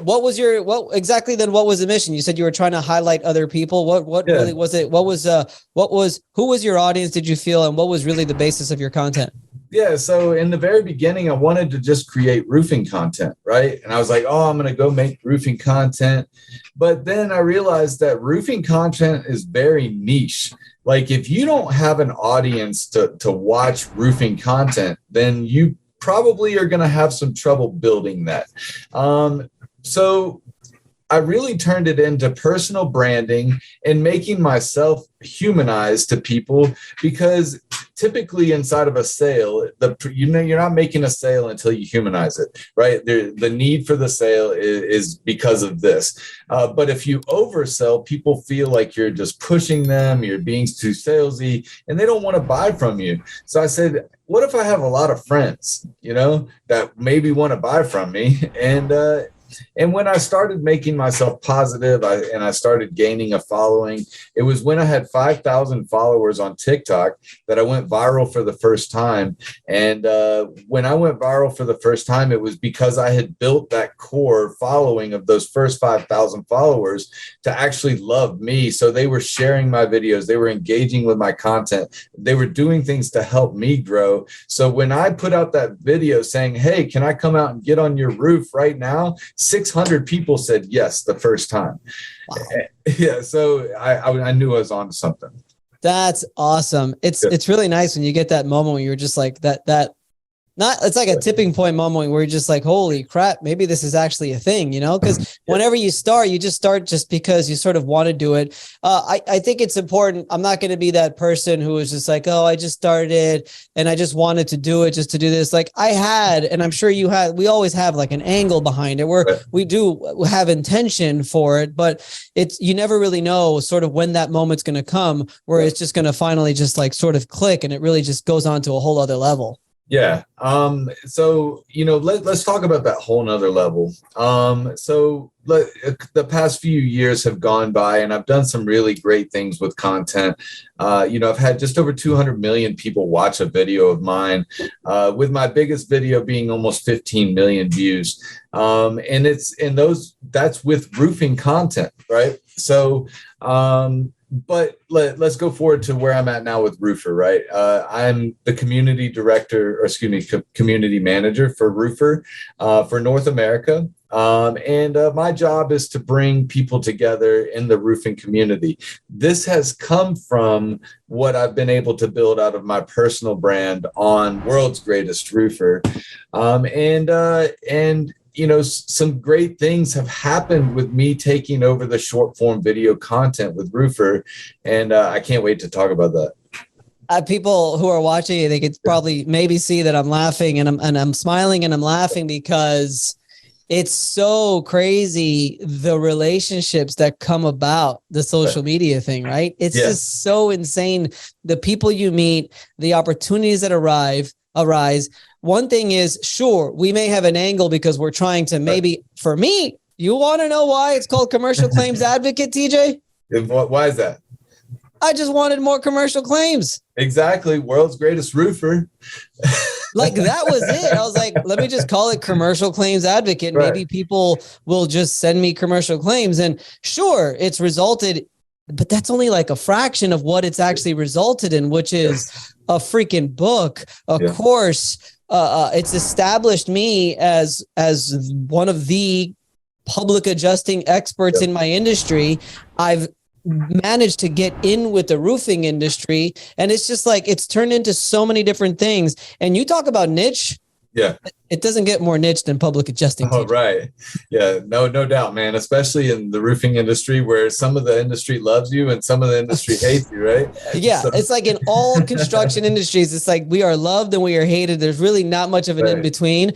what was your, what exactly then, what was the mission? You said you were trying to highlight other people. What really was it? Who was your audience, did you feel, and what was really the basis of your content? Yeah. So in the very beginning, I wanted to just create roofing content, right? And I was like, oh, I'm going to go make roofing content. But then I realized that roofing content is very niche. Like if you don't have an audience to watch roofing content, then you probably are going to have some trouble building that. So I really turned it into personal branding and making myself humanized to people, because typically inside of a sale, you're not making a sale until you humanize it, right? The need for the sale is because of this. But if you oversell, people feel like you're just pushing them, you're being too salesy, and they don't want to buy from you. So I said, what if I have a lot of friends, that maybe want to buy from me? And when I started making myself positive and I started gaining a following, it was when I had 5,000 followers on TikTok that I went viral for the first time. And when I went viral for the first time, it was because I had built that core following of those first 5,000 followers to actually love me. So they were sharing my videos. They were engaging with my content. They were doing things to help me grow. So when I put out that video saying, hey, can I come out and get on your roof right now? 600 people said yes the first time. Wow. Yeah, so I knew I was on to something. That's awesome. It's really nice when you get that moment when you're just like it's like a tipping point moment where you're just like, holy crap, maybe this is actually a thing, because whenever you start just because you sort of want to do it. I think it's important. I'm not going to be that person who is just like, oh, I just started and I just wanted to do it just to do this. Like I had, and I'm sure you had, we always have like an angle behind it where we do have intention for it, but you never really know sort of when that moment's going to come where it's just going to finally just like sort of click and it really just goes on to a whole other level. Yeah. So, let's talk about that whole nother level. The past few years have gone by and I've done some really great things with content. I've had just over 200 million people watch a video of mine, with my biggest video being almost 15 million views. And that's with roofing content, right? So, but let's go forward to where I'm at now with Roofer, right? I'm the community manager for Roofer for North America. And my job is to bring people together in the roofing community. This has come from what I've been able to build out of my personal brand on World's Greatest Roofer. Some great things have happened with me taking over the short form video content with Roofer. And I can't wait to talk about that. People who are watching, they could probably maybe see that I'm laughing and I'm smiling and I'm laughing because it's so crazy, the relationships that come about the social media thing, right? It's just so insane. The people you meet, the opportunities that arise. One thing is, sure, we may have an angle because we're trying to maybe, for me, you want to know why it's called Commercial Claims Advocate, TJ? Why is that? I just wanted more commercial claims. Exactly. World's Greatest Roofer. Like that was it. I was like, let me just call it Commercial Claims Advocate. Right. Maybe people will just send me commercial claims. And sure, it's resulted, but that's only like a fraction of what it's actually resulted in, which is a freaking book, a course. It's established me as one of the public adjusting experts in my industry. I've managed to get in with the roofing industry, and it's just like it's turned into so many different things. And you talk about niche. Yeah. It doesn't get more niche than public adjusting. Oh, right. Yeah, no doubt, man. Especially in the roofing industry where some of the industry loves you and some of the industry hates you, right? Yeah. So. It's like in all construction industries, it's like we are loved and we are hated. There's really not much of an in between.